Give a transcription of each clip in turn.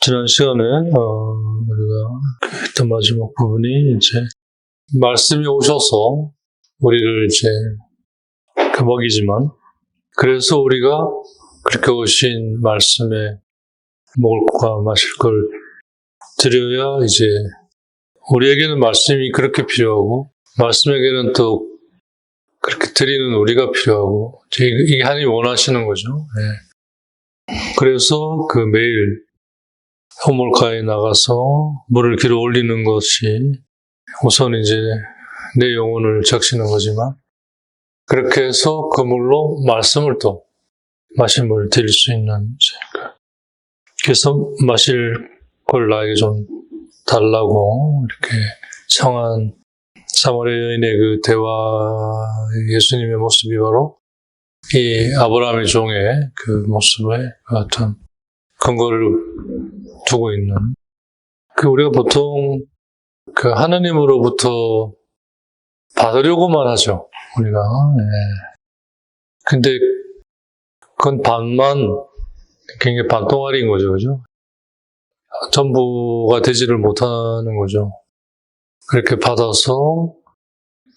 지난 시간에 우리가 했던 마지막 부분이 이제 말씀이 오셔서 우리를 이제 먹이지만, 그래서 우리가 그렇게 오신 말씀에 먹을 것과 마실 걸 드려야 이제 우리에게는 말씀이 그렇게 필요하고 말씀에게는 또 그렇게 드리는 우리가 필요하고, 이게 하나님이 원하시는 거죠. 네. 그래서 그 매일 호물가에 나가서 물을 길어 올리는 것이 우선 이제 내 영혼을 적시는 거지만, 그렇게 해서 그 물로 말씀을 또 마실 물을 드릴 수 있는, 그래서 마실 걸 나에게 좀 달라고 이렇게 청한 사마리아 여인의 그 대화, 예수님의 모습이 바로 이 아브라함의 종의 그 모습에 같은 근거를 두고 있는, 우리가 보통 그 하나님으로부터 받으려고만 하죠, 우리가. 네. 근데 그건 굉장히 반동아리인 거죠, 그죠? 전부가 되지를 못하는 거죠. 그렇게 받아서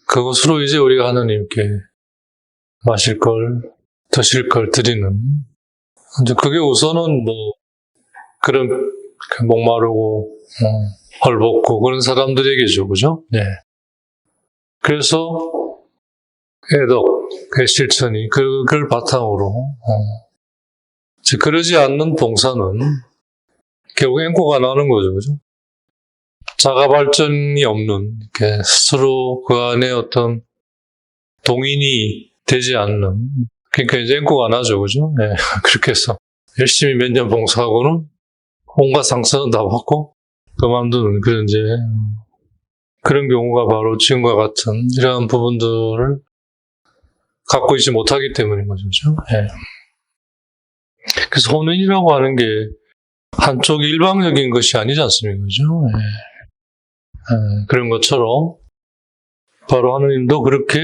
그것으로 이제 우리가 하나님께 마실 걸, 드실 걸 드리는, 이제 그게 우선은 그런 목마르고 헐벗고 그런 사람들에게죠, 그죠? 네. 그래서 애덕의 실천이 그걸 바탕으로, 그러지 않는 봉사는 결국 앵꼬가 나는 거죠, 그죠? 자가 발전이 없는, 스스로 그 안에 어떤 동인이 되지 않는, 그러니까 이제 앵꼬가 나죠, 그죠? 네. 그렇게 해서 열심히 몇 년 봉사하고는 온갖 상처는 다 받고 그만두는 그런 경우가 바로 지금과 같은 이러한 부분들을 갖고 있지 못하기 때문인 거죠. 네. 그래서 혼인이라고 하는 게 한쪽 일방적인 것이 아니지 않습니까? 그죠? 네. 그런 것처럼 바로 하느님도 그렇게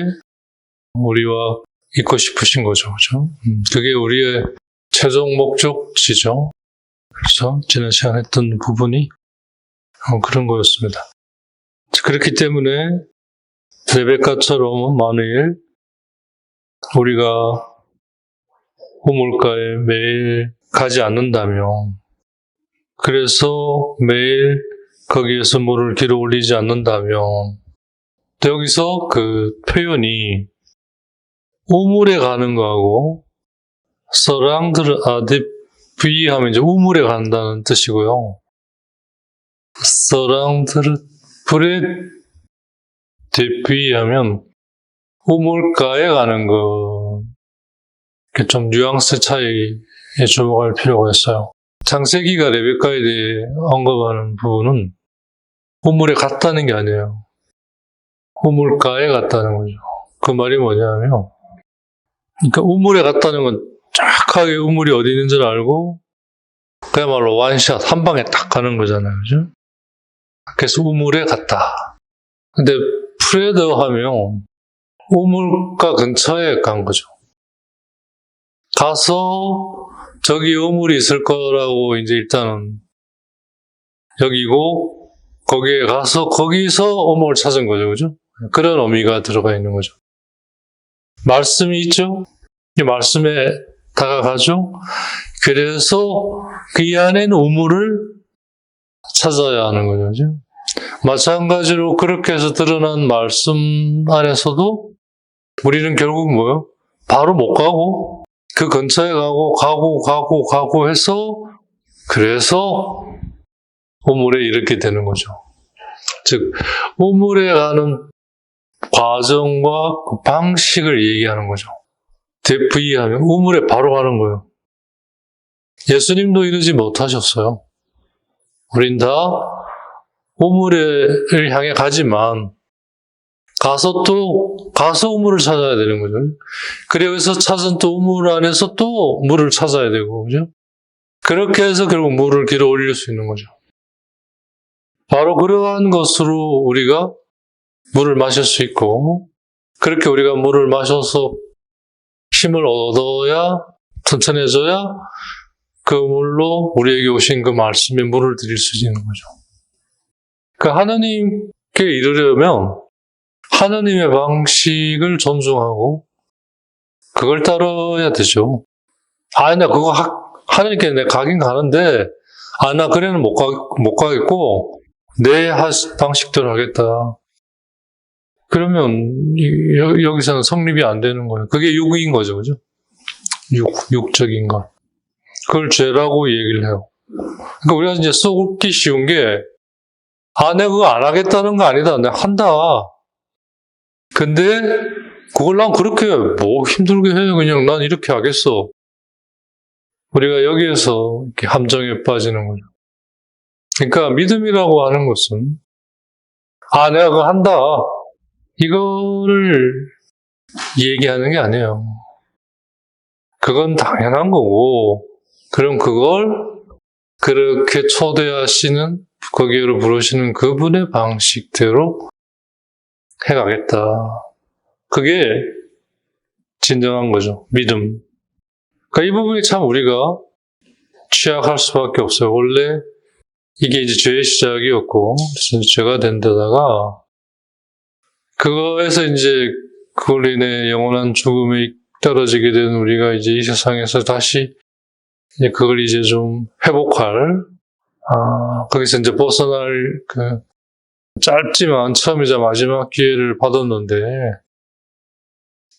우리와 있고 싶으신 거죠. 그죠? 그게 우리의 최종 목적지죠. 그래서 지난 시간에 했던 부분이 그런 거였습니다. 그렇기 때문에 레베카처럼 만일 우리가 우물가에 매일 가지 않는다면, 그래서 매일 거기에서 물을 길어 올리지 않는다면, 또 여기서 그 표현이 우물에 가는 거하고 서랑들 아데피 하면 이제 우물에 간다는 뜻이고요. 서랑들 불에 대피 하면 우물가에 가는 거, 좀 뉘앙스 차이에 주목할 필요가 있어요. 창세기가 레베카에 대해 언급하는 부분은 우물에 갔다는 게 아니에요. 우물가에 갔다는 거죠. 그 말이 뭐냐면, 그러니까 우물에 갔다는 건 정확하게 우물이 어디 있는 줄 알고 그야말로 원샷 한 방에 딱 가는 거잖아요, 그죠? 그래서 우물에 갔다. 근데 프레더 하면 우물가 근처에 간 거죠. 가서 저기 우물이 있을 거라고 이제 일단은 여기고, 거기에 가서 거기서 우물을 찾은 거죠, 그죠? 그런 의미가 들어가 있는 거죠. 말씀이 있죠? 이 말씀에 다가가죠? 그래서 그 안에는 우물을 찾아야 하는 거죠, 그죠? 마찬가지로 그렇게 해서 드러난 말씀 안에서도 우리는 결국 뭐예요? 바로 못 가고 그 근처에 가고 해서, 그래서 우물에 이렇게 되는 거죠. 즉, 우물에 가는 과정과 그 방식을 얘기하는 거죠. 대프이하면 우물에 바로 가는 거예요. 예수님도 이러지 못하셨어요. 우린 다 우물을 향해 가지만 가서 우물을 찾아야 되는 거죠. 그래서 찾은 또 우물 안에서 또 물을 찾아야 되고, 그죠? 그렇게 해서 결국 물을 길어 올릴 수 있는 거죠. 바로 그러한 것으로 우리가 물을 마실 수 있고, 그렇게 우리가 물을 마셔서 힘을 얻어야, 튼튼해져야 그 물로 우리에게 오신 그 말씀에 물을 드릴 수 있는 거죠. 그러니까 하나님께 이르려면 하나님의 방식을 존중하고 그걸 따라야 되죠. 나 그거 하나님께 내 가긴 가는데 나 그래는 못 가겠고 내 방식대로 하겠다. 그러면 여기서는 성립이 안 되는 거예요. 그게 육인 거죠. 그죠? 육적인 것. 그걸 죄라고 얘기를 해요. 그러니까 우리가 이제 쏘기 쉬운 게 내가 그거 안 하겠다는 거 아니다. 내가 한다. 근데 그걸 난 그렇게 뭐 힘들게 해. 그냥 난 이렇게 하겠어. 우리가 여기에서 이렇게 함정에 빠지는 거죠. 그러니까 믿음이라고 하는 것은 내가 그거 한다. 이거를 얘기하는 게 아니에요. 그건 당연한 거고 그럼 그걸 그렇게 초대하시는 거기로 부르시는 그분의 방식대로 해가겠다. 그게 진정한 거죠. 믿음. 그러니까 이 부분이 참 우리가 취약할 수밖에 없어요. 원래 이게 이제 죄의 시작이었고 그래서 죄가 된 데다가 그거에서 이제 그걸로 인해 영원한 죽음에 떨어지게 된 우리가 이제 이 세상에서 다시 이제 그걸 이제 좀 회복할 거기서 이제 벗어날 그 짧지만 처음이자 마지막 기회를 받았는데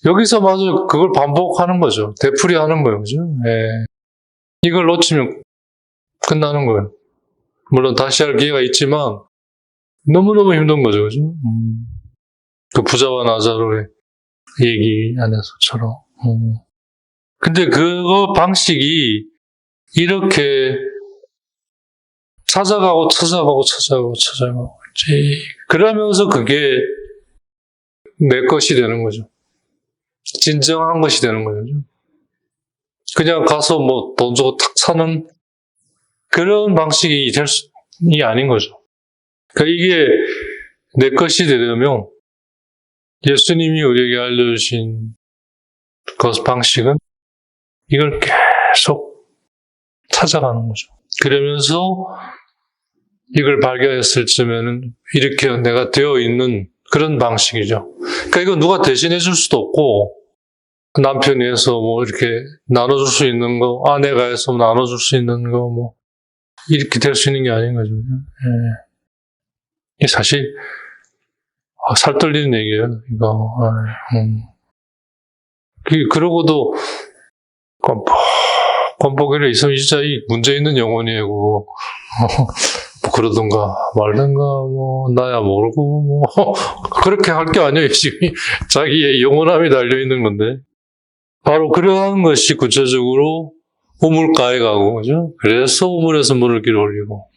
여기서 마저 그걸 반복하는 거죠. 되풀이하는 거예요. 그죠? 이걸 놓치면 끝나는 거예요. 물론 다시 할 기회가 있지만 너무너무 힘든 거죠. 그죠? 그 부자와 나사로의 얘기 안에서처럼. 근데 그거 방식이 이렇게 찾아가고 그러면서 그게 내 것이 되는 거죠. 진정한 것이 되는 거죠. 그냥 가서 뭐 돈 주고 탁 사는 그런 방식이 이 아닌 거죠. 그러니까 이게 내 것이 되려면 예수님이 우리에게 알려주신 그 방식은 이걸 계속 찾아가는 거죠. 그러면서 이걸 발견했을 쯤에는 이렇게 내가 되어 있는 그런 방식이죠. 그러니까 이거 누가 대신해 줄 수도 없고 남편이 해서 뭐 이렇게 나눠줄 수 있는 거, 아내가 해서 나눠줄 수 있는 거, 뭐 이렇게 될 수 있는 게 아닌 거죠. 이게 사실 살 떨리는 얘기예요. 이거. 그러고도 권보기를 있으면 진짜 이 문제 있는 영혼이에요. 뭐 그러던가 말던가 뭐 나야 모르고 뭐 그렇게 할 게 아니에요. 지금 자기의 영원함이 달려 있는 건데 바로 그러한 것이 구체적으로 우물가에 가고 그죠? 그래서 우물에서 물을 길어 올리고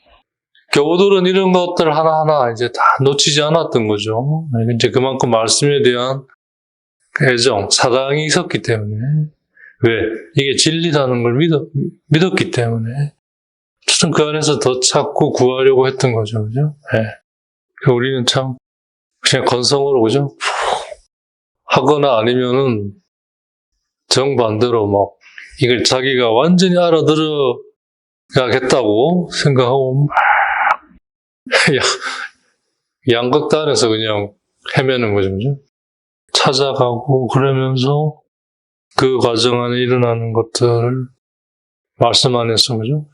교우들은 이런 것들 하나하나 이제 다 놓치지 않았던 거죠. 이제 그만큼 말씀에 대한 애정, 사랑이 있었기 때문에 왜? 이게 진리라는 걸 믿었기 때문에 참 그 안에서 더 찾고 구하려고 했던 거죠. 그죠? 우리는 참 그냥 건성으로 그죠? 하거나 아니면은 정반대로 막 이걸 자기가 완전히 알아들어야겠다고 생각하고 막 양극단에서 그냥 헤매는 거죠. 그죠? 찾아가고 그러면서 그 과정 안에 일어나는 것들을 말씀 안에서 그죠?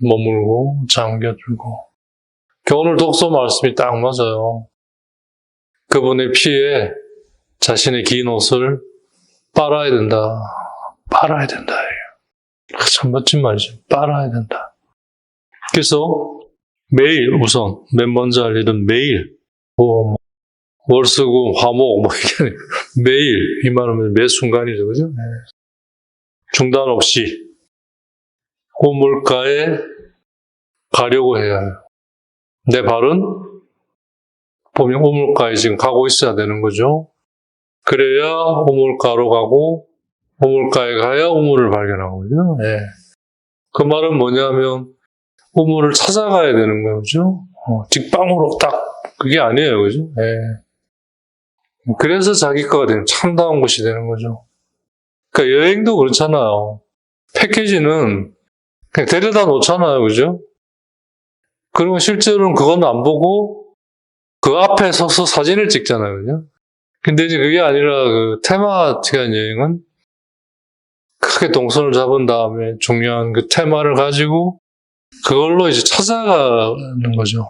머물고 잠겨들고 오늘 독서 말씀이 딱 맞아요. 그분의 피에 자신의 긴 옷을 빨아야 된다. 빨아야 된다. 참 멋진 말이죠. 빨아야 된다. 그래서 매일 우선 맨 먼저 할 일은 매일 월수금, 화목 이게 매일 이 말하면 매 순간이죠. 그죠? 중단 없이 우물가에 가려고 해야 해요. 내 발은 보면 우물가에 지금 가고 있어야 되는 거죠. 그래야 우물가로 가고 우물가에 가야 우물을 발견하거든요. 그 말은 뭐냐면 우물을 찾아가야 되는 거예요. 그죠? 직방으로 딱 그게 아니에요. 그죠? 그래서 자기 거가 되는 참다운 곳이 되는 거죠. 그러니까 여행도 그렇잖아요. 패키지는 그냥 데려다 놓잖아요. 그죠? 그리고 실제로는 그건 안 보고 그 앞에 서서 사진을 찍잖아요. 그죠? 근데 이제 그게 아니라 그 테마티한 여행은 크게 동선을 잡은 다음에 중요한 그 테마를 가지고 그걸로 이제 찾아가는 거죠.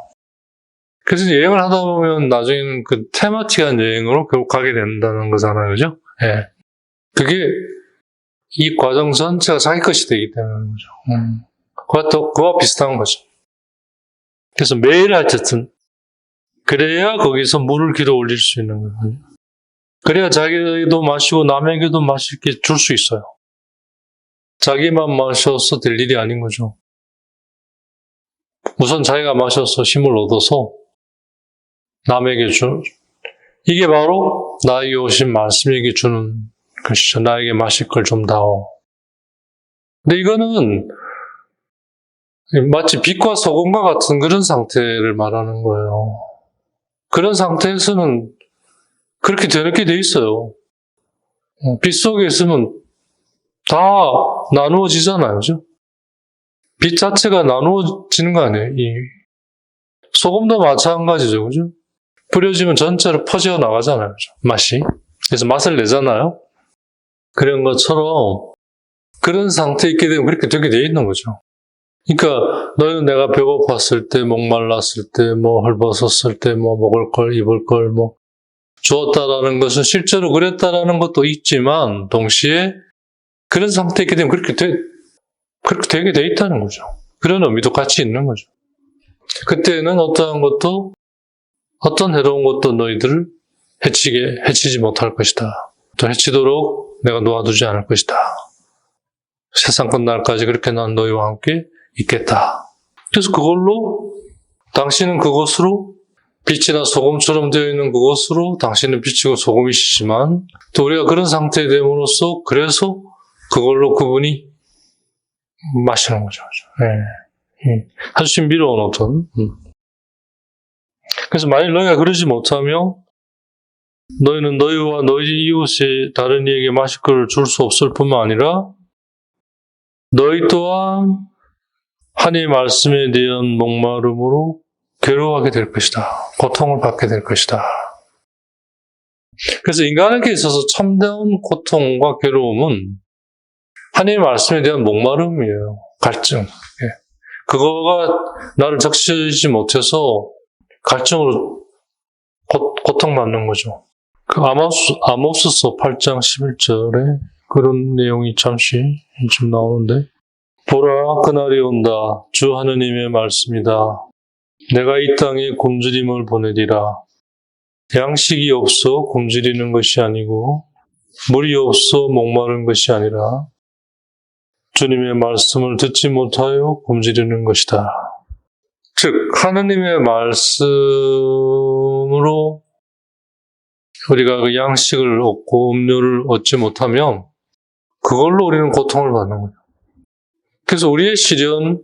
그래서 여행을 하다 보면 나중에는 그 테마티한 여행으로 결국 가게 된다는 거잖아요. 그죠? 예. 그게 이 과정 전체가 자기 것이 되기 때문인 거죠. 그와 비슷한 거죠. 그래서 매일 하여튼 그래야 거기서 물을 길어 올릴 수 있는 거예요. 그래야 자기도 마시고 남에게도 맛있게 줄 수 있어요. 자기만 마셔서 될 일이 아닌 거죠. 우선 자기가 마셔서 힘을 얻어서 남에게 이게 바로 나에게 오신 말씀에게 주는 것이죠. 나에게 마실 걸 좀 다오. 근데 이거는 마치 빛과 소금과 같은 그런 상태를 말하는 거예요. 그런 상태에서는 그렇게 되게 돼 있어요. 빛 속에 있으면 다 나누어지잖아요. 그죠? 빛 자체가 나누어지는 거 아니에요? 소금도 마찬가지죠. 그죠? 뿌려지면 전체로 퍼져 나가잖아요. 그죠? 맛이. 그래서 맛을 내잖아요. 그런 것처럼 그런 상태에 있게 되면 그렇게 되게 돼 있는 거죠. 그러니까 너희는 내가 배고팠을 때, 목말랐을 때, 헐벗었을 때, 먹을 걸, 입을 걸, 주었다라는 것은 실제로 그랬다라는 것도 있지만 동시에 그런 상태에 있게 되면 그렇게 되게 돼 있다는 거죠. 그런 의미도 같이 있는 거죠. 그때는 어떤 해로운 것도 너희들을 해치지 못할 것이다. 또 해치도록 내가 놓아두지 않을 것이다. 세상 끝날까지 그렇게 난 너희와 함께 있겠다. 그래서 당신은 그것으로 빛이나 소금처럼 되어 있는 그것으로 당신은 빛이고 소금이시지만 또 우리가 그런 상태에 됨으로써 그래서 그걸로 그분이 마시는 거죠. 네. 아주 신비로운 어떤. 그래서 만일 너희가 그러지 못하면 너희는 너희와 너희 이웃의 다른 이에게 마실 것을 줄 수 없을 뿐만 아니라 너희 또한 하나님의 말씀에 대한 목마름으로 괴로워하게 될 것이다. 고통을 받게 될 것이다. 그래서 인간에게 있어서 참다운 고통과 괴로움은 하나님의 말씀에 대한 목마름이에요. 갈증. 그거가 나를 적시지 못해서 갈증으로 고통받는 거죠. 그 아모스서 8장 11절에 그런 내용이 잠시 좀 나오는데 보라 그날이 온다. 주 하느님의 말씀이다. 내가 이 땅에 굶주림을 보내리라. 양식이 없어 굶주리는 것이 아니고 물이 없어 목마른 것이 아니라 주님의 말씀을 듣지 못하여 굶주리는 것이다. 즉 하느님의 말씀으로 우리가 그 양식을 얻고 음료를 얻지 못하면 그걸로 우리는 고통을 받는 거예요. 그래서 우리의 시련,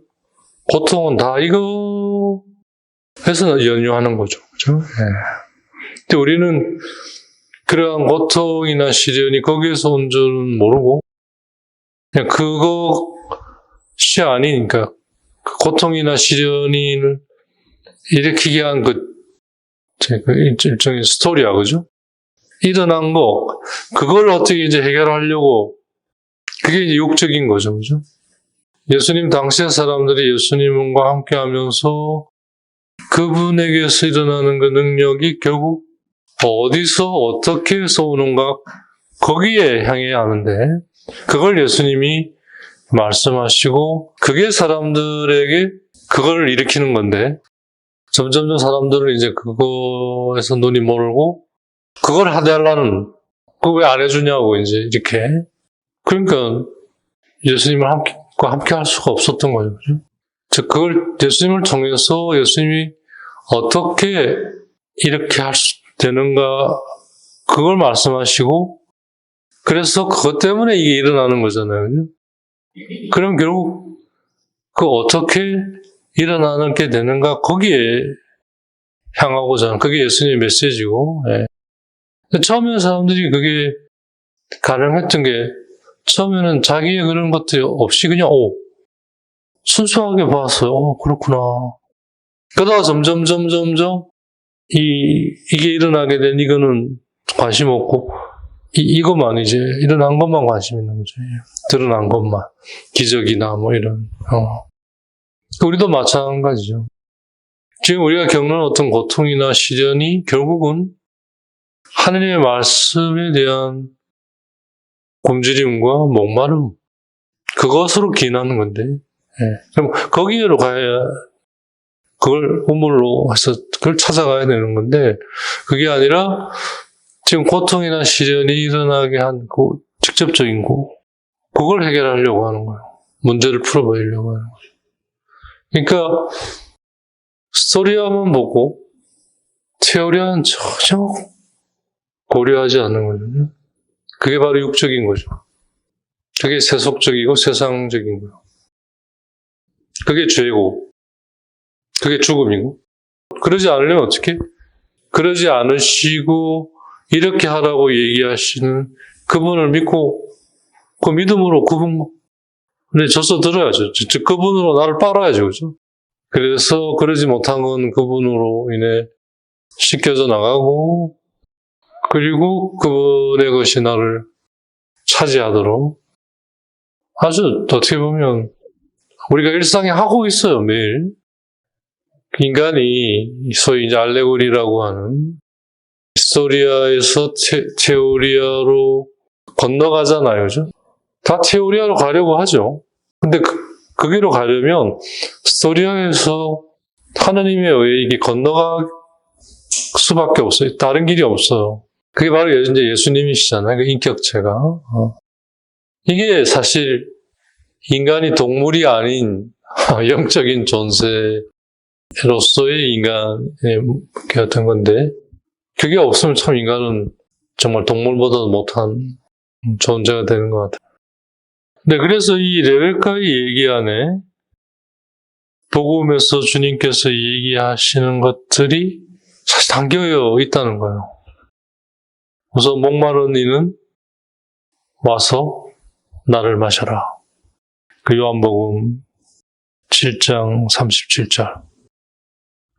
고통은 다 이거 해서 연유하는 거죠. 그죠? 네. 근데 우리는 그러한 고통이나 시련이 거기에서 온 줄은 모르고 그냥 그것이 아니니까 그 고통이나 시련이 일으키게 한 일종의 스토리야, 그죠? 일어난 그걸 어떻게 이제 해결하려고, 그게 이제 욕적인 거죠, 그죠? 예수님 당시의 사람들이 예수님과 함께 하면서 그분에게서 일어나는 그 능력이 결국 어디서 어떻게 해서 오는가, 거기에 향해 하는데, 그걸 예수님이 말씀하시고, 그게 사람들에게 그걸 일으키는 건데, 점점 사람들은 이제 그거에서 눈이 멀고, 그걸 하달라는, 그거 왜 안 해주냐고, 이제, 이렇게. 그러니까, 예수님과 함께 할 수가 없었던 거죠. 즉, 그걸 예수님을 통해서 예수님이 어떻게 이렇게 할 수 되는가, 그걸 말씀하시고, 그래서 그것 때문에 이게 일어나는 거잖아요. 그럼 결국, 어떻게 일어나는 게 되는가, 거기에 향하고자 하는, 그게 예수님의 메시지고, 예. 처음에는 사람들이 그게 가능했던 게, 처음에는 자기의 그런 것도 없이 그냥, 순수하게 봤어요. 그렇구나. 그러다가 점점 이게 일어나게 된 이거는 관심 없고, 이것만 이제 일어난 것만 관심 있는 거죠. 드러난 것만. 기적이나 뭐 이런. 우리도 마찬가지죠. 지금 우리가 겪는 어떤 고통이나 시련이 결국은 하느님의 말씀에 대한 굶주림과 목마름, 그것으로 기인하는 건데, 그럼 거기로 가야, 그걸 우물로 해서 그걸 찾아가야 되는 건데, 그게 아니라 지금 고통이나 시련이 일어나게 한 그 직접적인 거, 그걸 해결하려고 하는 거예요. 문제를 풀어버리려고 하는 거죠. 그러니까 스토리화만 보고 테오리화는 전혀 고려하지 않는 거거든요. 그게 바로 육적인 거죠. 그게 세속적이고 세상적인 거예요. 그게 죄고, 그게 죽음이고. 그러지 않으려면 어떻게? 그러지 않으시고 이렇게 하라고 얘기하시는 그분을 믿고 그 믿음으로 그분에 져서 들어야죠. 즉 그분으로 나를 빨아야죠. 그죠? 그래서 그러지 못한 건 그분으로 인해 씻겨져 나가고, 그리고 그분의 것이 나를 차지하도록 아주 어떻게 보면 우리가 일상에 하고 있어요. 매일. 인간이 소위 이제 알레고리라고 하는 히스토리아에서 테오리아로 건너가잖아요. 그죠? 다 테오리아로 가려고 하죠. 근데 거기로 가려면 스토리아에서 하나님의 의에 이게 건너갈 수밖에 없어요. 다른 길이 없어요. 그게 바로 이제 예수님이시잖아요. 그 인격체가. 이게 사실 인간이 동물이 아닌 영적인 존재로서의 인간의 같은 건데, 그게 없으면 참 인간은 정말 동물보다 못한 존재가 되는 것 같아요. 네, 그래서 이 레베카의 얘기 안에 복음에서 주님께서 얘기하시는 것들이 사실 담겨 있다는 거예요. 우선 목마른 이는 와서 나를 마셔라. 그 요한복음 7장 37절.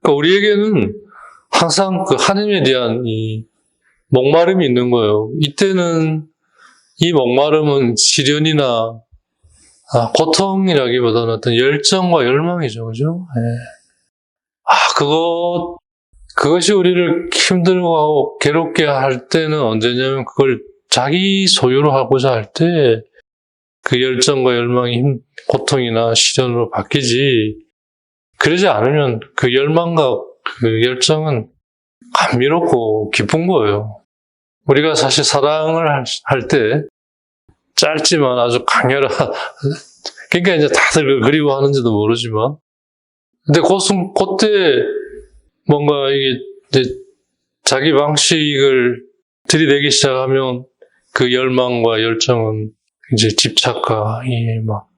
그러니까 우리에게는 항상 그 하나님에 대한 이 목마름이 있는 거예요. 이때는 이 목마름은 시련이나 고통이라기보다는 어떤 열정과 열망이죠. 그죠? 그것이 우리를 힘들고 괴롭게 할 때는 언제냐면 그걸 자기 소유로 하고자 할 때 그 열정과 열망이 고통이나 시련으로 바뀌지, 그러지 않으면 그 열망과 그 열정은 감미롭고 기쁜 거예요. 우리가 사실 사랑을 할 때 짧지만 아주 강렬한, 그러니까 이제 다들 그리워하는지도 모르지만, 근데 그때 뭔가 이게 이제 자기 방식을 들이대기 시작하면 그 열망과 열정은 이제 집착과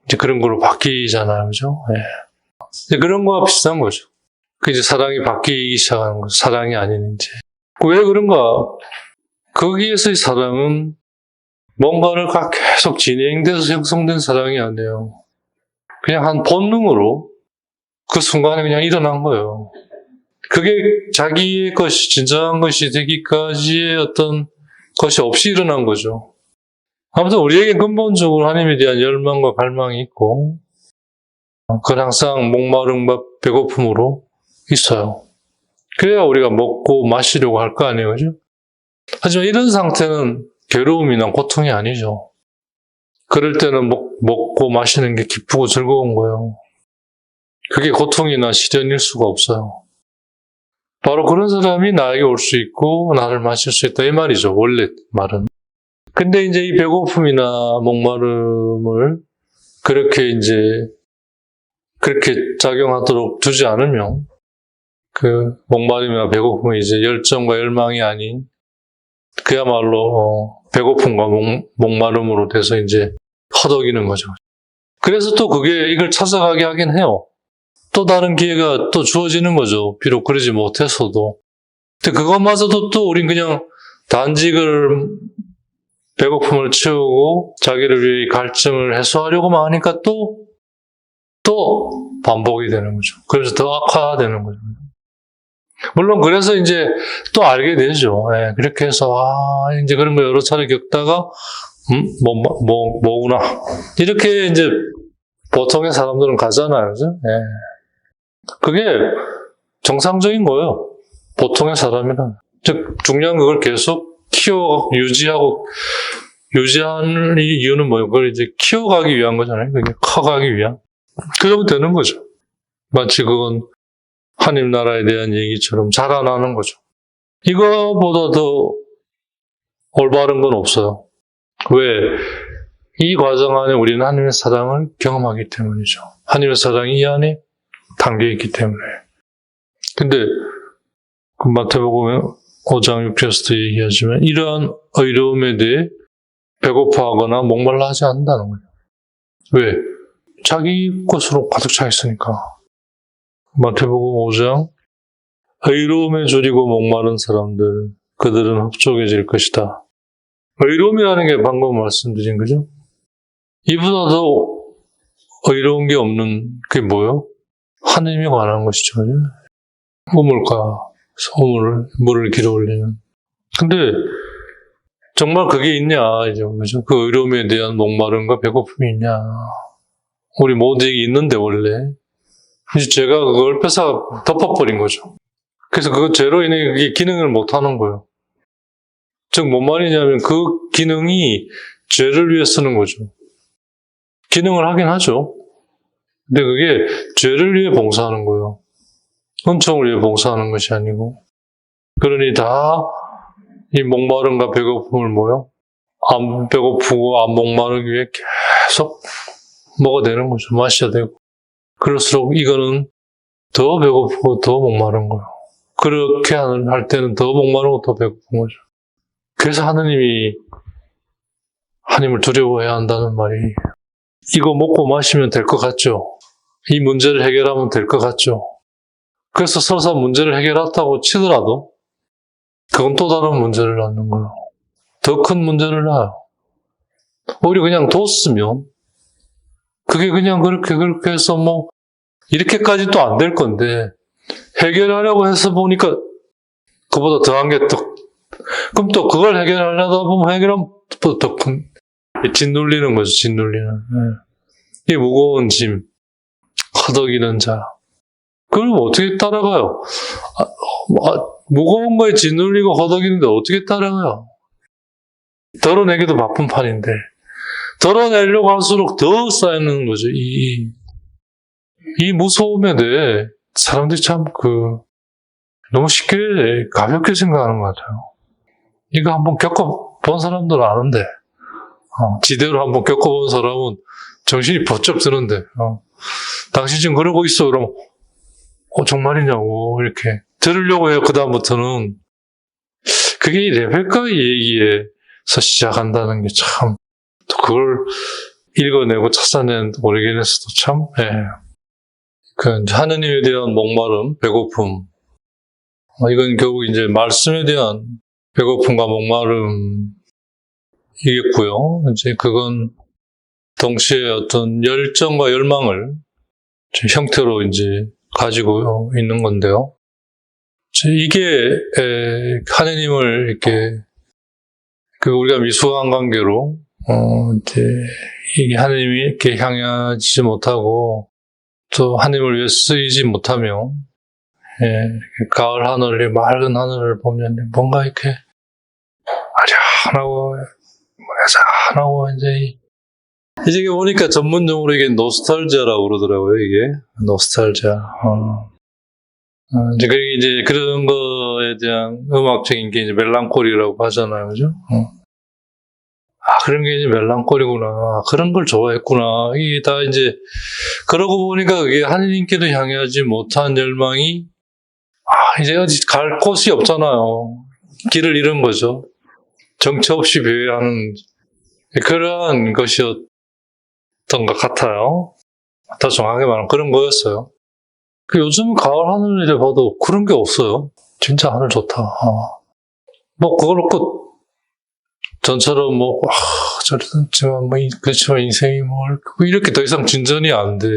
이제 그런 걸로 바뀌잖아요. 그죠? 이제 그런 거와 비슷한 거죠. 그 이제 사랑이 바뀌기 시작하는 거죠. 사랑이 아닌 이제. 왜 그런가? 거기에서의 사랑은 뭔가를 계속 진행돼서 형성된 사랑이 아니에요. 그냥 한 본능으로 그 순간에 그냥 일어난 거예요. 그게 자기의 것이, 진정한 것이 되기까지의 어떤 것이 없이 일어난 거죠. 아무튼 우리에게 근본적으로 하나님에 대한 열망과 갈망이 있고, 그건 항상 목마름과 배고픔으로 있어요. 그래야 우리가 먹고 마시려고 할 거 아니에요. 그죠? 하지만 이런 상태는 괴로움이나 고통이 아니죠. 그럴 때는 먹고 마시는 게 기쁘고 즐거운 거예요. 그게 고통이나 시련일 수가 없어요. 바로 그런 사람이 나에게 올 수 있고 나를 마실 수 있다 이 말이죠. 원래 말은. 근데 이제 이 배고픔이나 목마름을 그렇게 작용하도록 두지 않으면 그 목마름이나 배고픔이 이제 열정과 열망이 아닌 그야말로 배고픔과 목마름으로 돼서 이제 허덕이는 거죠. 그래서 또 그게 이걸 찾아가게 하긴 해요. 또 다른 기회가 또 주어지는 거죠. 비록 그러지 못했어도. 근데 그것마저도 또 우린 그냥 단지 배고픔을 채우고 자기를 위해 갈증을 해소하려고만 하니까 또 또 반복이 되는 거죠. 그래서 더 악화되는 거죠. 물론 그래서 이제 또 알게 되죠. 예, 그렇게 해서 이제 그런 거 여러 차례 겪다가 뭐구나 이렇게 이제 보통의 사람들은 가잖아요, 그죠? 예. 그게 정상적인 거예요. 보통의 사람이란. 즉 중요한 그걸 계속 유지하는 이유는 뭐예요? 그걸 이제 키워가기 위한 거잖아요. 그게 커가기 위한. 그러면 되는 거죠. 마치 그건 하나님 나라에 대한 얘기처럼 자라나는 거죠. 이거보다 더 올바른 건 없어요. 왜? 이 과정 안에 우리는 하나님의 사랑을 경험하기 때문이죠. 하나님의 사랑이 이 안에 담겨 있기 때문에. 근데 그 마태복음 5장 6절에서도 얘기하지만 이러한 의로움에 대해 배고파하거나 목말라 하지 않는다는 거예요. 왜? 자기 것으로 가득 차 있으니까. 마태복음 5장 의로움에 줄이고 목마른 사람들 그들은 흡족해질 것이다. 의로움이라는 게 방금 말씀드린 거죠. 이보다 더 의로운 게 없는 게 뭐예요? 하나님이 관한 것이죠. 우물가 물을 길어 올리는. 근데 정말 그게 있냐 이죠. 그죠? 그 의로움에 대한 목마름과 배고픔이 있냐. 우리 모두에게 있는데 원래 이제 제가 그걸 뺏어 덮어버린 거죠. 그래서 그 죄로 인해 그게 기능을 못 하는 거예요. 즉 뭔 말이냐면 그 기능이 죄를 위해 쓰는 거죠. 기능을 하긴 하죠. 근데 그게 죄를 위해 봉사하는 거예요. 은총을 위해 봉사하는 것이 아니고. 그러니 다 이 목마름과 배고픔을 뭐요? 안 배고프고 안 목마르기 위해 계속 먹어야 되는 거죠. 마셔야 되고. 그럴수록 이거는 더 배고프고 더 목마른 거예요. 그렇게 할 때는 더 목마르고 더 배고픈 거죠. 그래서 하나님을 두려워해야 한다는 말이 이거 먹고 마시면 될 것 같죠? 이 문제를 해결하면 될 것 같죠? 그래서 설사 문제를 해결했다고 치더라도 그건 또 다른 문제를 낳는 거예요. 더 큰 문제를 낳아요. 오히려 그냥 뒀으면 그게 그냥 그렇게 해서 뭐 이렇게까지 또 안 될 건데 해결하려고 해서 보니까 그보다 더한 게 또 그럼 또 그걸 해결하려다 보면 해결하면 또 더 큰 짓눌리는 거죠. 짓눌리는. 이 무거운 짐 허덕이는 자 그걸 어떻게 따라가요? 무거운 거에 짓눌리고 허덕이는데 어떻게 따라가요? 덜어내기도 바쁜 판인데 덜어내려고 할수록 더 쌓이는 거죠. 이 무서움에 대해 사람들이 참 너무 쉽게 가볍게 생각하는 것 같아요. 이거 한번 겪어본 사람들은 아는데 지대로 한번 겪어본 사람은 정신이 번쩍 드는데 당신 지금 그러고 있어 그러면 정말이냐고 이렇게 들으려고 해요. 그 다음부터는 그게 레베카의 얘기에서 시작한다는 게 참 또 그걸 읽어내고 찾아낸 오리겐에서도 참 하느님에 대한 목마름, 배고픔 이건 결국 이제 말씀에 대한 배고픔과 목마름이겠고요. 이제 그건 동시에 어떤 열정과 열망을 형태로 이제 가지고 있는 건데요. 이게 하느님을 이렇게 우리가 미숙한 관계로 이제 이게 하느님이 이렇게 향하지 못하고 또 하느님을 위해 쓰이지 못하며 가을 하늘에 맑은 하늘을 보면 뭔가 이렇게 아련하고 애잔하고 이제 보니까 전문용어로 이게 노스탈지아라고 그러더라고요. 이게 노스탈지아. 이제 그런 거에 대한 음악적인 게 이제 멜랑콜리라고 하잖아요, 그죠? 그런 게 이제 멜랑콜리구나. 그런 걸 좋아했구나. 이게 다 이제 그러고 보니까 그게 하느님께도 향하지 못한 열망이 이제 어디 갈 곳이 없잖아요. 길을 잃은 거죠. 정처 없이 배회하는 그러한 것이었던 것 같아요. 더 정확하게 말하면 그런 거였어요. 요즘 가을 하늘을 봐도 그런 게 없어요. 진짜 하늘 좋다. 그걸 놓고 전처럼 저랬지만 그렇지만 인생이 이렇게 더 이상 진전이 안 돼.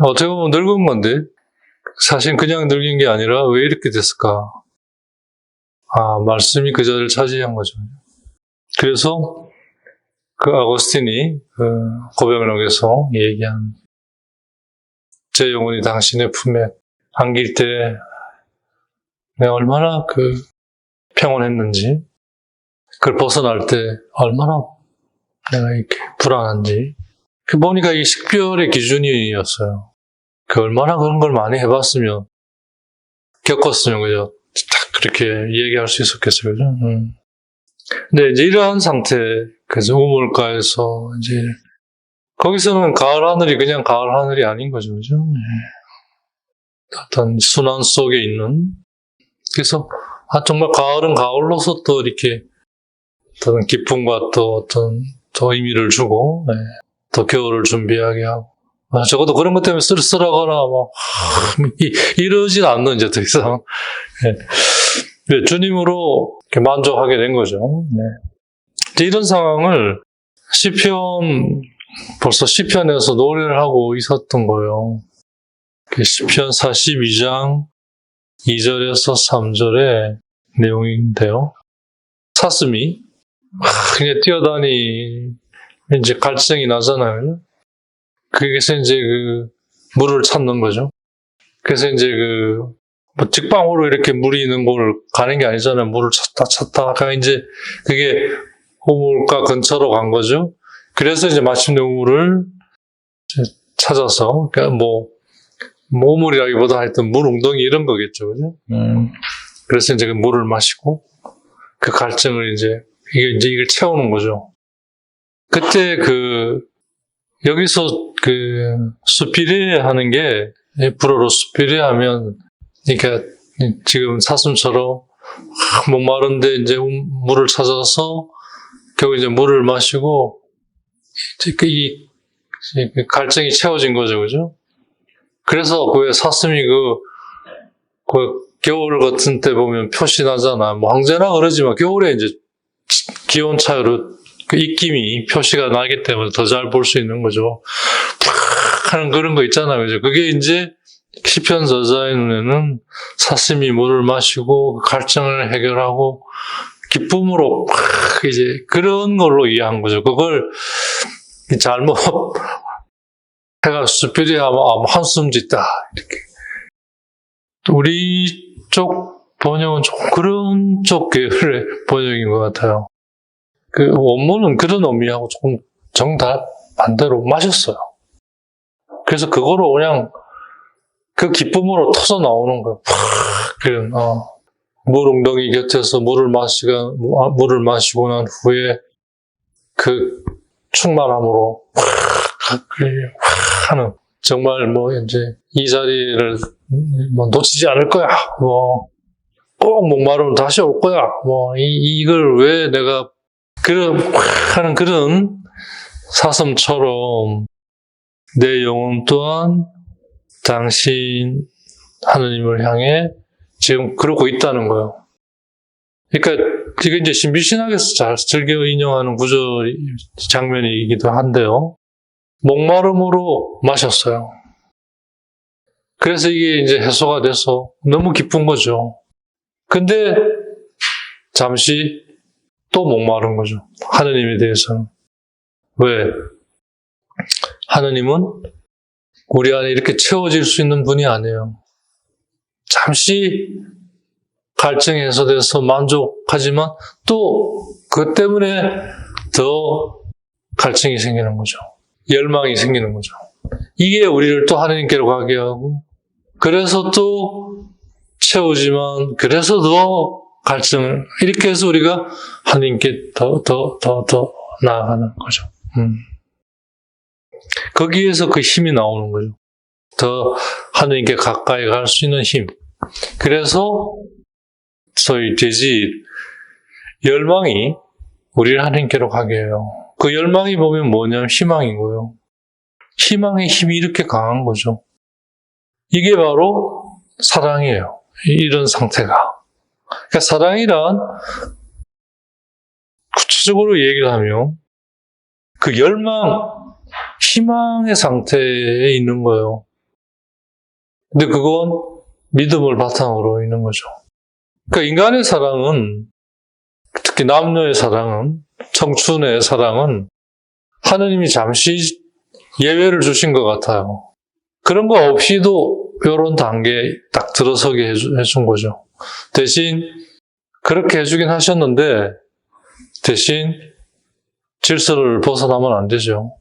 어떻게 보면 늙은 건데, 사실 그냥 늙은 게 아니라 왜 이렇게 됐을까? 말씀이 그 자리를 차지한 거죠. 그래서 그 아고스틴이 그 고백록에서 얘기한 제 영혼이 당신의 품에 안길 때 내가 얼마나 평온했는지, 그걸 벗어날 때 얼마나 내가 이렇게 불안한지, 보니까 이 식별의 기준이었어요. 얼마나 그런 걸 많이 해봤으면, 겪었으면, 그죠? 딱 그렇게 얘기할 수 있었겠어요, 그죠? 근데 이제 이러한 상태, 그래서 우물가에서 이제, 거기서는 가을 하늘이 그냥 가을 하늘이 아닌 거죠, 그죠? 어떤 순환 속에 있는, 그래서, 정말 가을은 가을로서 또 이렇게, 어떤 기쁨과 또 더 의미를 주고, 또 겨울을 준비하게 하고, 적어도 그런 것 때문에 쓸쓸하거나, 이러진 않는, 이제 더 이상. 주님으로 이렇게 만족하게 된 거죠. 이런 상황을 벌써 시편에서 노래를 하고 있었던 거예요. 시편 42장 2절에서 3절의 내용인데요. 사슴이 그냥 뛰어다니, 이제 갈증이 나잖아요. 그래서 이제 물을 찾는 거죠. 그래서 이제 직방으로 이렇게 물이 있는 곳을 가는 게 아니잖아요. 물을 찾다가 이제 그게 우물가 근처로 간 거죠. 그래서 이제 마침내 우물을 찾아서, 그러니까 우물이라기보다 하여튼 물 웅덩이 이런 거겠죠. 그죠? 그래서 이제 그 물을 마시고, 그 갈증을 이걸 채우는 거죠. 그때 여기서 수피레 하는 게, 불어로 수피레 하면, 그러니까 지금 사슴처럼 목마른데 이제 물을 찾아서 결국 이제 물을 마시고, 이 갈증이 채워진 거죠, 그죠? 그래서 왜 사슴이 겨울 같은 때 보면 표시나잖아. 언제나 그러지만 겨울에 이제 기온 차이로 입김이 표시가 나기 때문에 더 잘 볼 수 있는 거죠. 하는 그런 거 있잖아요. 그죠? 그게 이제 시편 저자의 눈에는 사슴이 물을 마시고 갈증을 해결하고 기쁨으로 이제 그런 걸로 이해한 거죠. 그걸 잘못 해가 수필이 한숨 짓다 이렇게. 우리 쪽 번역은 좀 그런 쪽 계열의 번역인 것 같아요. 원문은 그런 의미하고 조금 정답 반대로 마셨어요. 그래서 그거로 그냥 그 기쁨으로 터져 나오는 거예요. 물 웅덩이 곁에서 물을 마시고 난 후에 그 충만함으로 하는, 정말 이제 이 자리를 놓치지 않을 거야. 꼭 목마르면 다시 올 거야. 이걸 왜 내가 하는 그런 사슴처럼 내 영혼 또한 당신 하느님을 향해 지금 그러고 있다는 거예요. 그러니까 이게 이제 신비신학에서 잘 즐겨 인용하는 장면이기도 한데요. 목마름으로 마셨어요. 그래서 이게 이제 해소가 돼서 너무 기쁜 거죠. 근데 잠시 또 목마른 거죠. 하느님에 대해서는. 왜? 하느님은 우리 안에 이렇게 채워질 수 있는 분이 아니에요. 잠시 갈증이 해소돼서 만족하지만 또 그것 때문에 더 갈증이 생기는 거죠. 열망이 생기는 거죠. 이게 우리를 또 하느님께로 가게 하고, 그래서 또 채우지만 그래서 더 갈증을, 이렇게 해서 우리가 하느님께 더 나아가는 거죠. 거기에서 그 힘이 나오는 거죠. 더 하느님께 가까이 갈 수 있는 힘. 그래서 소위 돼지 열망이 우리를 하느님께로 가게 해요. 그 열망이 보면 뭐냐면 희망인 거예요. 희망의 힘이 이렇게 강한 거죠. 이게 바로 사랑이에요. 이런 상태가. 그러니까 사랑이란 구체적으로 얘기를 하면 그 열망, 희망의 상태에 있는 거예요. 근데 그건 믿음을 바탕으로 있는 거죠. 그러니까 인간의 사랑은, 특히 남녀의 사랑은, 청춘의 사랑은 하느님이 잠시 예외를 주신 것 같아요. 그런 거 없이도 이런 단계에 딱 들어서게 해준 거죠. 대신 그렇게 해주긴 하셨는데 대신 질서를 벗어나면 안 되죠.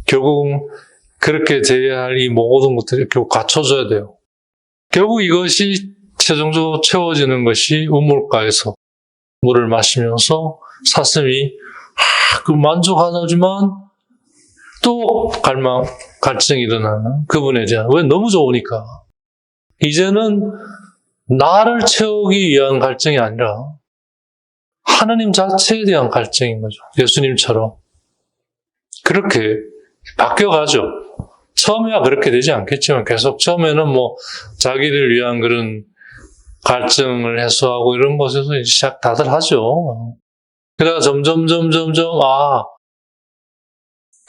결국은 그렇게 돼야 할 이 모든 것들이 결국 갖춰져야 돼요. 결국 이것이 최종적으로 채워지는 것이 우물가에서 물을 마시면서 사슴이 만족하지만 또 갈증이 일어나는 그분에 대한, 왜? 너무 좋으니까. 이제는 나를 채우기 위한 갈증이 아니라 하느님 자체에 대한 갈증인 거죠. 예수님처럼. 그렇게 바뀌어가죠. 처음에야 그렇게 되지 않겠지만 계속 처음에는 자기를 위한 그런 갈증을 해소하고 이런 것에서 시작 다들 하죠. 그러다가 점점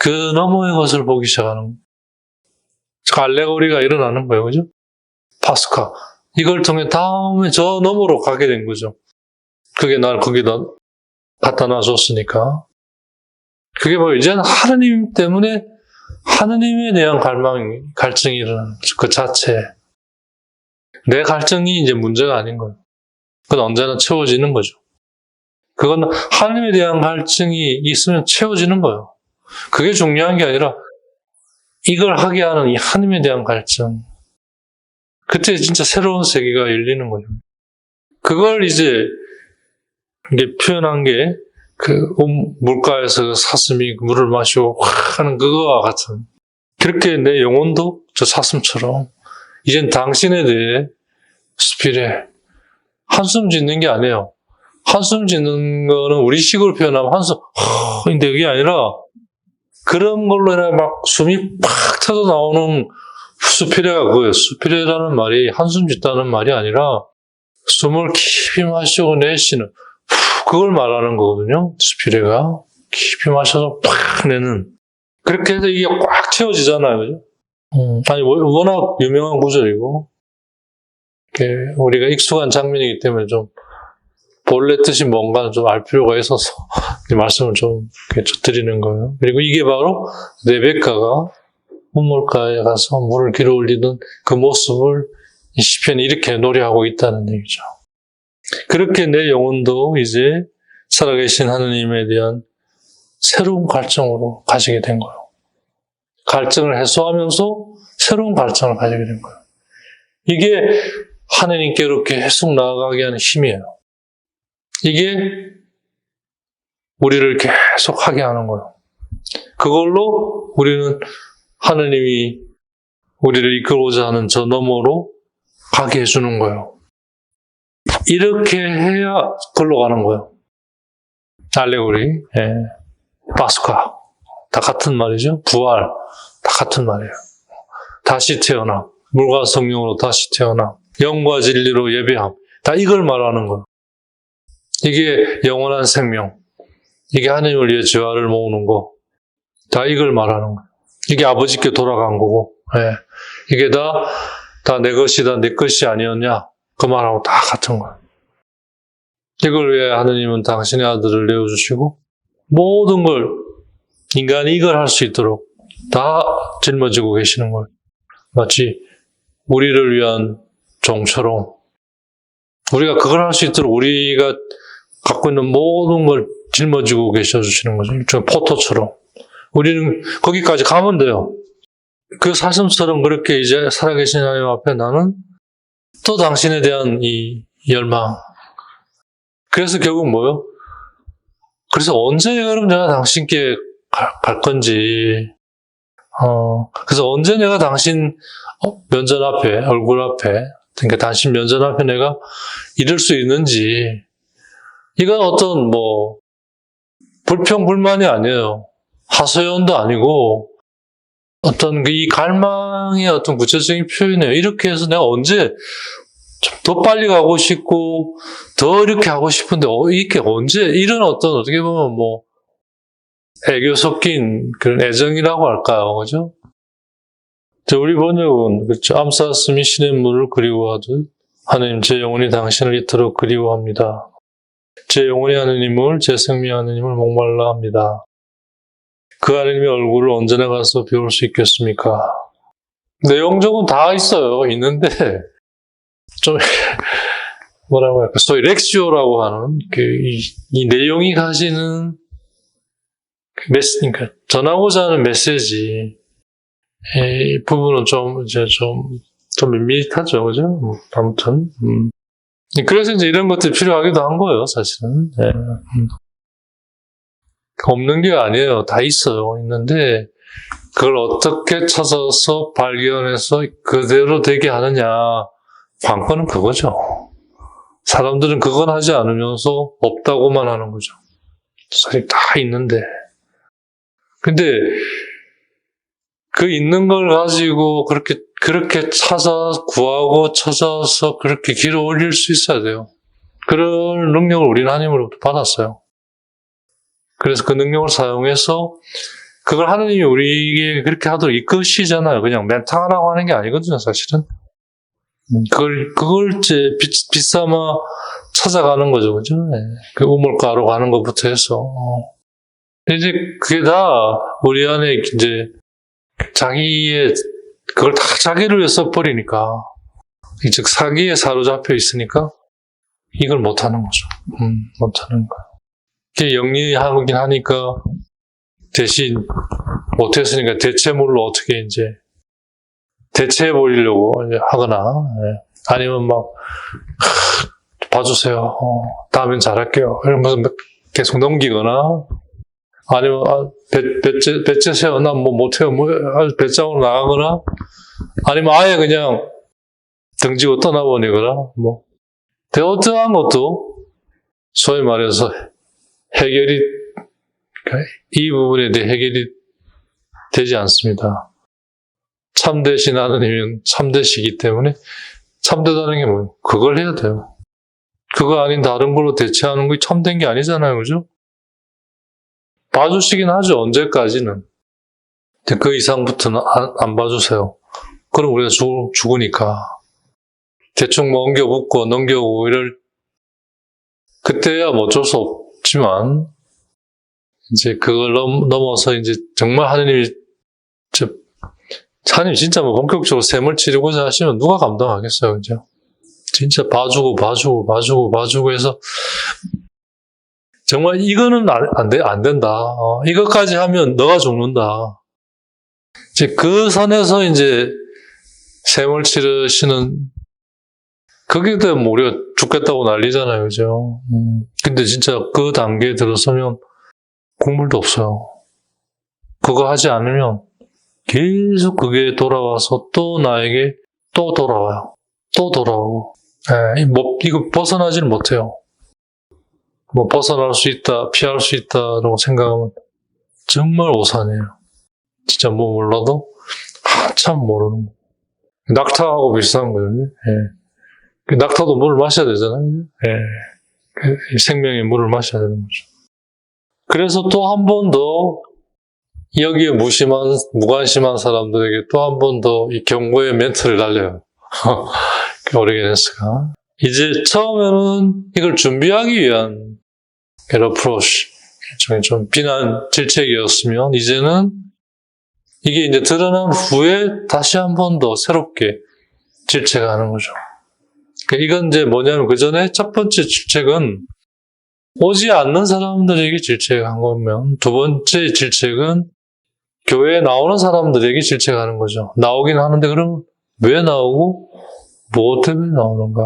그 너머의 것을 보기 시작하는 거예요. 알레고리가 일어나는 거예요. 그죠? 파스카. 이걸 통해 다음에 저 너머로 가게 된 거죠. 그게 날 거기다 갖다 놔줬으니까. 그게 이제는 하느님 때문에 하느님에 대한 갈증이 일어나는 거죠. 그 자체. 내 갈증이 이제 문제가 아닌 거예요. 그건 언제나 채워지는 거죠. 그건 하느님에 대한 갈증이 있으면 채워지는 거예요. 그게 중요한 게 아니라 이걸 하게 하는 이 하느님에 대한 갈증. 그때 진짜 새로운 세계가 열리는 거죠. 그걸 이제 이게 표현한 게 물가에서 사슴이 물을 마시고 하는 그거와 같은. 그렇게 내 영혼도 저 사슴처럼 이젠 당신에 대해 스피릿 한숨 짓는 게 아니에요. 한숨 짓는 거는 우리식으로 표현하면 근데 그게 아니라 그런 걸로 인해 막 숨이 팍 터져 나오는 수피레가 그거예요. 수피레라는 말이 한숨 짓다는 말이 아니라 숨을 깊이 마시고 내쉬는 그걸 말하는 거거든요. 수피레가 깊이 마셔서 팍 내는. 그렇게 해서 이게 꽉 채워지잖아요. 그죠? 아니 워낙 유명한 구절이고 우리가 익숙한 장면이기 때문에 좀 본래 뜻이 뭔가는 좀 알 필요가 있어서 이 말씀을 좀 드리는 거예요. 그리고 이게 바로 레베카가 우물가에 가서 물을 길어 올리던 그 모습을 이 시편이 이렇게 노래하고 있다는 얘기죠. 그렇게 내 영혼도 이제 살아계신 하느님에 대한 새로운 갈증으로 가지게 된 거예요. 갈증을 해소하면서 새로운 갈증을 가지게 된 거예요. 이게 하느님께로 계속 나아가게 하는 힘이에요. 이게 우리를 계속 하게 하는 거예요. 그걸로 우리는 하느님이 우리를 이끌고자 하는 저 너머로 가게 해주는 거예요. 이렇게 해야 걸로 가는 거예요. 알레고리, 파스카, 다 같은 말이죠. 부활, 다 같은 말이에요. 다시 태어나, 물과 성령으로 다시 태어나, 영과 진리로 예배함, 다 이걸 말하는 거예요. 이게 영원한 생명, 이게 하느님을 위해 재화를 모으는 거, 다 이걸 말하는 거예요. 이게 아버지께 돌아간 거고, 이게 다 내 것이다, 내 것이 아니었냐, 그 말하고 다 같은 거예요. 이걸 위해 하느님은 당신의 아들을 내어주시고, 모든 걸, 인간이 이걸 할 수 있도록 다 짊어지고 계시는 거예요. 마치 우리를 위한 종처럼, 우리가 그걸 할 수 있도록 우리가 갖고 있는 모든 걸 짊어지고 계셔주시는 거죠. 일종의 포토처럼. 우리는 거기까지 가면 돼요. 그 사슴처럼 그렇게 이제 살아계신 하나님 앞에 나는 또 당신에 대한 이 열망. 그래서 결국 뭐요? 그래서 언제 그럼 내가 당신께 갈 건지. 그래서 언제 내가 당신 면전 앞에, 얼굴 앞에, 그러니까 당신 면전 앞에 내가 이룰 수 있는지. 이건 어떤 불평불만이 아니에요. 하소연도 아니고 어떤 이 갈망의 어떤 구체적인 표현이에요. 이렇게 해서 내가 언제 좀 더 빨리 가고 싶고 더 이렇게 하고 싶은데 이게 언제 이런 어떤 어떻게 보면 애교 섞인 그런 애정이라고 할까요, 그죠? 우리 번역은 그렇죠. 암사슴이 신의 물을 그리워하듯 하나님 제 영혼이 당신을 이토록 그리워합니다. 제 영혼이 하느님을, 제 생명이 하느님을 목말라 합니다. 그 하느님의 얼굴을 언제나 가서 배울 수 있겠습니까? 내용적은 다 있어요. 있는데 좀 뭐라고 할까, 소위 렉시오라고 하는 이 내용이 가지는 그러니까 전하고자 하는 메시지, 이 부분은 좀 밋밋하죠, 그죠? 아무튼 그래서 이제 이런 것들이 필요하기도 한 거예요, 사실은. 네. 없는 게 아니에요, 다 있어요. 있는데 그걸 어떻게 찾아서 발견해서 그대로 되게 하느냐, 관건은 그거죠. 사람들은 그건 하지 않으면서 없다고만 하는 거죠. 사실 다 있는데. 근데 그 있는 걸 가지고 그렇게 구하고 찾아서 그렇게 길어 올릴 수 있어야 돼요. 그런 능력을 우리는 하나님으로부터 받았어요. 그래서 그 능력을 사용해서 그걸 하나님이 우리에게 그렇게 하도록 이끄시잖아요. 그냥 멘탈하라고 하는 게 아니거든요, 사실은. 그걸 이제 빗삼아 찾아가는 거죠, 그죠? 네. 그 우물가로 가는 것부터 해서. 이제 그게 다 우리 안에 이제 그걸 다 자기를 위해 써버리니까, 즉 사기에 사로잡혀 있으니까 이걸 못하는 거죠. 못하는 거예요. 이게 영리하긴 하니까 대신 못했으니까 대체물로 어떻게 이제 대체해 버리려고 하거나, 아니면 막 봐주세요. 다음엔 잘할게요. 이러면서 계속 넘기거나, 아니면 배째세요. 난 뭐 못해요. 배짱으로 나가거나, 아니면 아예 그냥 등지고 떠나버리거나, 어떠한 것도 소위 말해서 이 부분에 대해 해결이 되지 않습니다. 참되신 하나님은 참되시기 때문에, 참되다는 게 뭐예요? 그걸 해야 돼요. 그거 아닌 다른 걸로 대체하는 게 참된 게 아니잖아요, 그죠? 봐주시긴 하죠, 언제까지는. 그 이상부터는 안 봐주세요. 그럼 우리가 죽으니까. 대충 옮겨붙고 넘겨오고 그때야 어쩔 수 없지만, 이제 그걸 넘어서 이제 정말 하나님 진짜 본격적으로 셈을 치르고자 하시면 누가 감당하겠어요, 그죠? 진짜 봐주고 해서 정말 이거는 안 된다. 이것까지 하면 너가 죽는다. 이제 그 선에서 이제 셈을 치르시는, 그게 되면 우리가 죽겠다고 난리잖아요, 그죠? 근데 진짜 그 단계에 들어서면 국물도 없어요. 그거 하지 않으면 계속 그게 돌아와서 또 나에게 또 돌아와요. 또 돌아오고. 이거 벗어나지는 못해요. 벗어날 수 있다, 피할 수 있다라고 생각하면 정말 오산해요. 진짜 몰라도 한참 모르는 거. 낙타하고 비슷한 거예요. 낙타도 물을 마셔야 되잖아요. 생명의 물을 마셔야 되는 거죠. 그래서 또 한 번 더 여기에 무관심한 사람들에게 또 한 번 더 이 경고의 멘트를 날려요. 오리게네스가. 이제 처음에는 이걸 준비하기 위한 어프로치, 일종의 좀 비난 질책이었으면, 이제는 이게 이제 드러난 후에 다시 한 번 더 새롭게 질책하는 거죠. 이건 이제 뭐냐면, 그 전에 첫 번째 질책은 오지 않는 사람들에게 질책한 거면, 두 번째 질책은 교회에 나오는 사람들에게 질책하는 거죠. 나오긴 하는데 그럼 왜 나오고 무엇 때문에 나오는가?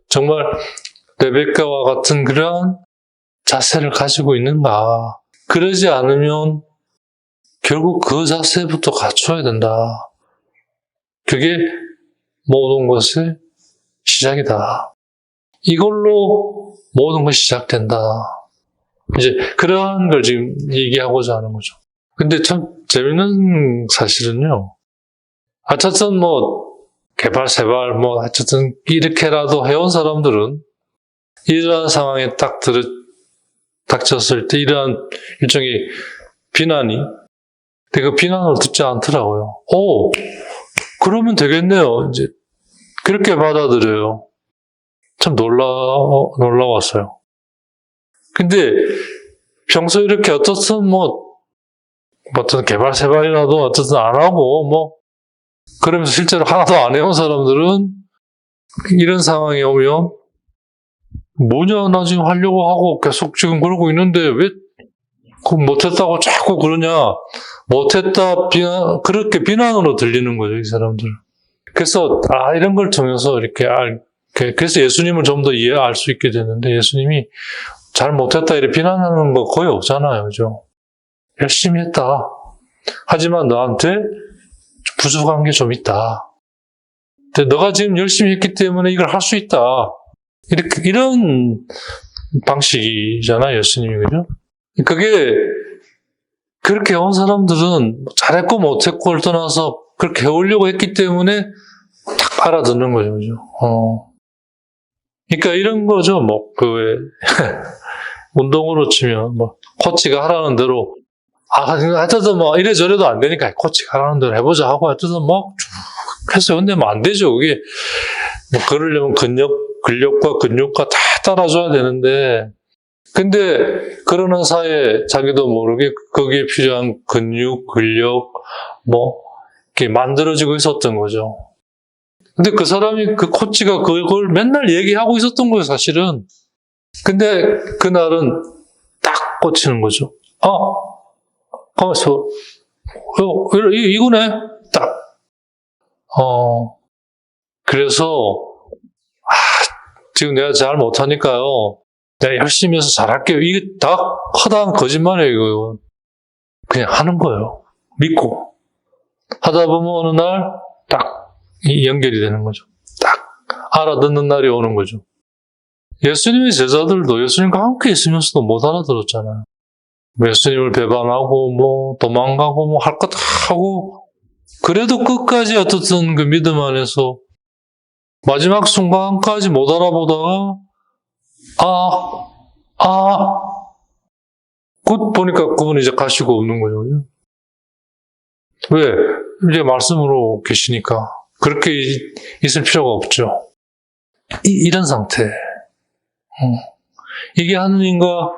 정말 레베카와 같은 그러한 자세를 가지고 있는가? 그러지 않으면 결국 그 자세부터 갖춰야 된다. 그게 모든 것의 시작이다. 이걸로 모든 것이 시작된다. 이제 그런 걸 지금 얘기하고자 하는 거죠. 근데 참 재밌는 사실은요. 어쨌든 개발세발 어쨌든 이렇게라도 해온 사람들은 이러한 상황에 딱 닥쳤을 때 이러한 일종의 비난이 근데 그 비난을 듣지 않더라고요. 그러면 되겠네요. 이제 그렇게 받아들여요. 참 놀라웠어요. 근데 평소에 이렇게 어떻든 어떤 개발세발이라도 어쨌든 안 하고 그러면서 실제로 하나도 안 해온 사람들은 이런 상황이 오면 뭐냐, 나 지금 하려고 하고 계속 지금 그러고 있는데 왜 못했다고 자꾸 그러냐. 못했다, 그렇게 비난으로 들리는 거죠, 이 사람들은. 그래서, 이런 걸 통해서 그래서 예수님을 좀 더 알 수 있게 됐는데, 예수님이 잘 못했다, 이렇게 비난하는 거 거의 없잖아요, 그죠? 열심히 했다. 하지만 너한테 부족한 게 좀 있다. 근데 너가 지금 열심히 했기 때문에 이걸 할 수 있다. 이런 방식이잖아요, 예수님이, 그죠? 그게, 그렇게 온 사람들은 잘했고 못했고를 떠나서 그렇게 해오려고 했기 때문에 딱 알아듣는 거죠, 그죠? 그러니까 이런 거죠, 운동으로 치면, 코치가 하라는 대로, 하여튼 이래저래도 안 되니까 코치가 하라는 대로 해보자 하고 하여튼 쭉 해서 혼내면 안 되죠, 그게. 그러려면 근력과 근육과 다 따라줘야 되는데, 근데 그러는 사이에 자기도 모르게 거기에 필요한 근육, 근력, 이렇게 만들어지고 있었던 거죠. 근데 그 사람이, 그 코치가 그걸 맨날 얘기하고 있었던 거예요, 사실은. 근데 그날은 딱 꽂히는 거죠. 가만있어. 이거네? 딱. 그래서, 지금 내가 잘 못하니까요. 내가 열심히 해서 잘할게요. 이게 다 허다한 거짓말이에요, 이거. 그냥 하는 거예요. 믿고. 하다 보면 어느 날, 딱, 연결이 되는 거죠. 딱, 알아듣는 날이 오는 거죠. 예수님의 제자들도 예수님과 함께 있으면서도 못 알아들었잖아요. 예수님을 배반하고, 도망가고, 할 것 다 하고, 그래도 끝까지 어떻든 그 믿음 안에서 마지막 순간까지 못 알아보다가, 곧 보니까 그분이 이제 가시고 없는 거죠. 왜? 이제 말씀으로 계시니까. 그렇게 있을 필요가 없죠. 이런 상태. 이게 하느님과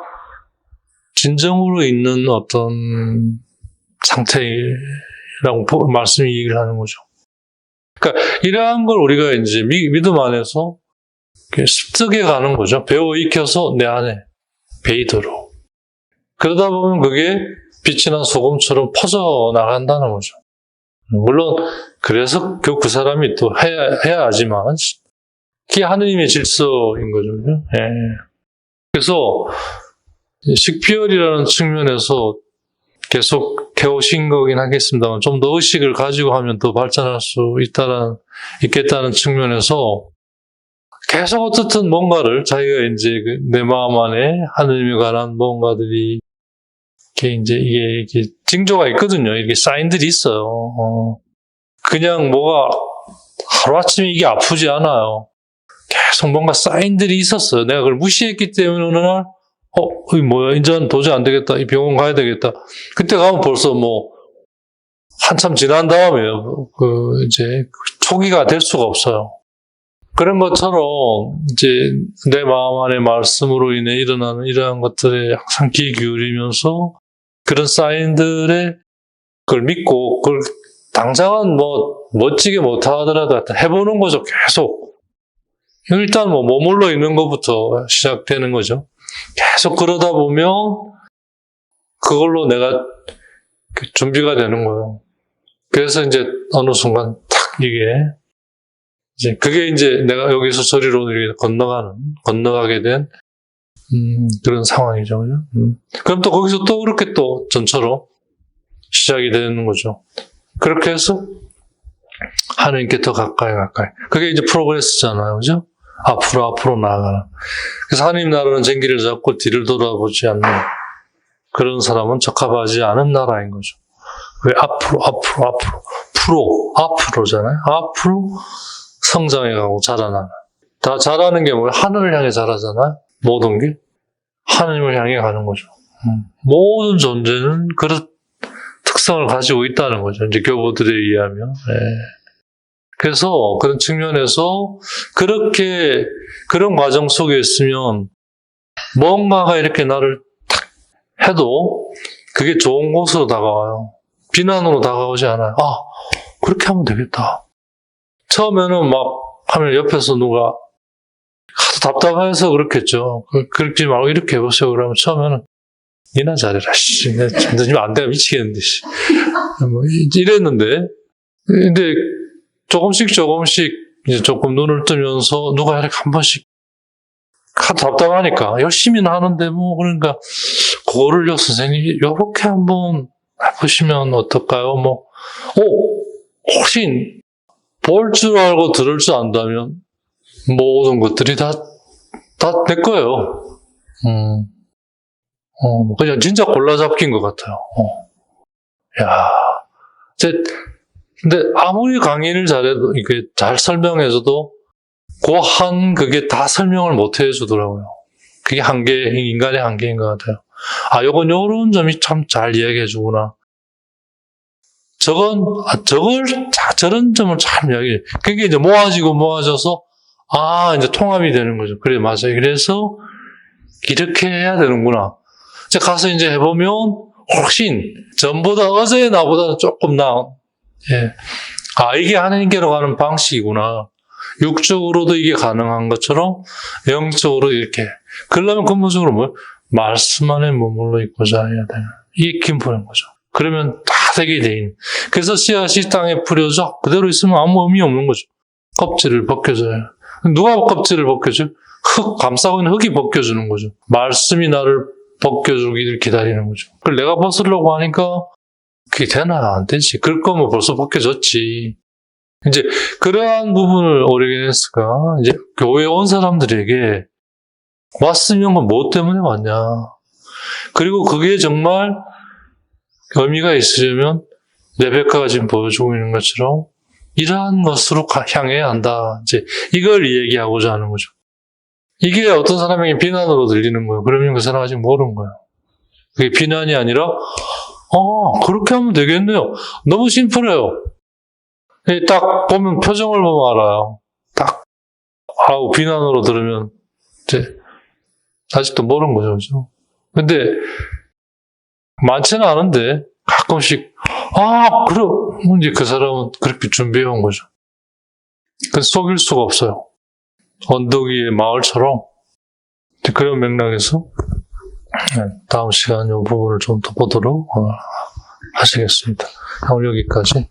진정으로 있는 어떤 상태라고 말씀이 얘기를 하는 거죠. 그러니까 이러한 걸 우리가 이제 믿음 안에서 습득해 가는 거죠. 배워 익혀서 내 안에 베이도록. 그러다 보면 그게 빛이 난 소금처럼 퍼져나간다는 거죠. 물론 그래서 그 사람이 또 해야 하지만 그게 하느님의 질서인 거죠. 예. 그래서 식피열이라는 측면에서 계속 해오신 거긴 하겠습니다만 좀 더 의식을 가지고 하면 더 발전할 수 있겠다는 측면에서 계속 어떻든 뭔가를 자기가 이제 내 마음 안에 하느님에 관한 뭔가들이 이게 징조가 있거든요. 이렇게 사인들이 있어요. 그냥 하루아침에 이게 아프지 않아요. 계속 뭔가 사인들이 있었어요. 내가 그걸 무시했기 때문에 어느 날, 이게 뭐야, 이제는 도저히 안 되겠다. 이 병원 가야 되겠다. 그때 가면 벌써 한참 지난 다음에, 이제, 초기가 될 수가 없어요. 그런 것처럼, 이제, 내 마음 안에 말씀으로 인해 일어나는 이러한 것들에 항상 귀 기울이면서, 그런 사인들에, 그걸 믿고, 그걸 당장은 멋지게 못하더라도 해보는 거죠, 계속. 일단 머물러 있는 것부터 시작되는 거죠. 계속 그러다 보면 그걸로 내가 준비가 되는 거예요. 그래서 이제 어느 순간 탁 그게 이제 내가 여기서 저리로 이렇게 건너가게 된 그런 상황이죠. 그럼 또 거기서 또 그렇게 또 전처럼 시작이 되는 거죠. 그렇게 해서 하나님께 더 가까이. 그게 이제 프로그레스잖아요. 그죠? 앞으로 나아가는. 그래서 하나님 나라는 쟁기를 잡고 뒤를 돌아보지 않는 그런 사람은 적합하지 않은 나라인 거죠. 왜 앞으로잖아요. 앞으로 성장해가고 자라나는. 다 자라는 게 뭐예요? 하늘을 향해 자라잖아요. 모든 게 하나님을 향해 가는 거죠. 모든 존재는 그런 특성을 가지고 있다는 거죠. 이제 교부들에 의하면. 예. 그래서 그런 측면에서 그런 과정 속에 있으면 뭔가가 이렇게 나를 탁 해도 그게 좋은 곳으로 다가와요. 비난으로 다가오지 않아요. 아, 그렇게 하면 되겠다. 처음에는 막 하면 옆에서 누가 하도 답답해서 그렇겠죠. 그렇지 말고 이렇게 해보세요. 그러면 처음에는 니나 잘해라. 씨, 너 안 돼. 미치겠는데. 씨. 뭐 이랬는데, 근데 조금씩 이제 조금 눈을 뜨면서 누가 이렇게 한 번씩 하도 답답하니까 열심히는 하는데 뭐 그러니까 그거를요 선생님이 이렇게 한번 해보시면 어떨까요? 뭐, 혹시 볼 줄 알고 들을 줄 안다면 모든 것들이 다 내 거예요. 그냥 진짜 골라잡긴 것 같아요. 야, 근데 아무리 강의를 잘해도, 이게 잘 설명해줘도, 그게 다 설명을 못 해주더라고요. 그게 인간의 한계인 것 같아요. 아, 요런 점이 참 잘 이야기해주구나. 저런 점을 참 이야기해. 그게 이제 모아져서, 이제 통합이 되는 거죠. 그래, 맞아요. 그래서, 이렇게 해야 되는구나. 이제 가서 이제 해보면, 훨씬, 전보다 어제의 나보다는 조금 나은, 예. 이게 하나님께로 가는 방식이구나. 육적으로도 이게 가능한 것처럼, 영적으로 이렇게. 그러려면 근본적으로 말씀 안에 머물러 있고자 해야 되는. 이게 기본인 거죠. 그러면 다 되게 돼 있는. 그래서 씨앗이 땅에 뿌려져 그대로 있으면 아무 의미 없는 거죠. 껍질을 벗겨줘요. 누가 껍질을 벗겨줘요? 감싸고 있는 흙이 벗겨주는 거죠. 말씀이 나를 벗겨주기를 기다리는 거죠. 그걸 내가 벗으려고 하니까 그게 되나? 안 되지. 그럴 거면 벌써 벗겨졌지. 이제 그러한 부분을 오리게네스가 이제 교회에 온 사람들에게 왔으면 뭐 때문에 왔냐. 그리고 그게 정말 의미가 있으려면 레베카가 지금 보여주고 있는 것처럼 이러한 것으로 향해야 한다. 이제 이걸 얘기하고자 하는 거죠. 이게 어떤 사람에게 비난으로 들리는 거예요. 그러면 그 사람은 아직 모르는 거예요. 그게 비난이 아니라 그렇게 하면 되겠네요. 너무 심플해요. 딱 보면 표정을 보면 알아요. 딱 비난으로 들으면 이제 아직도 모르는 거죠. 그죠? 근데 많지는 않은데 가끔씩 그럼 이제 그 사람은 그렇게 준비해 온 거죠. 그 속일 수가 없어요. 언덕 위의 마을처럼 그런 맥락에서 다음 시간 이 부분을 좀 더 보도록 하시겠습니다. 오늘 여기까지.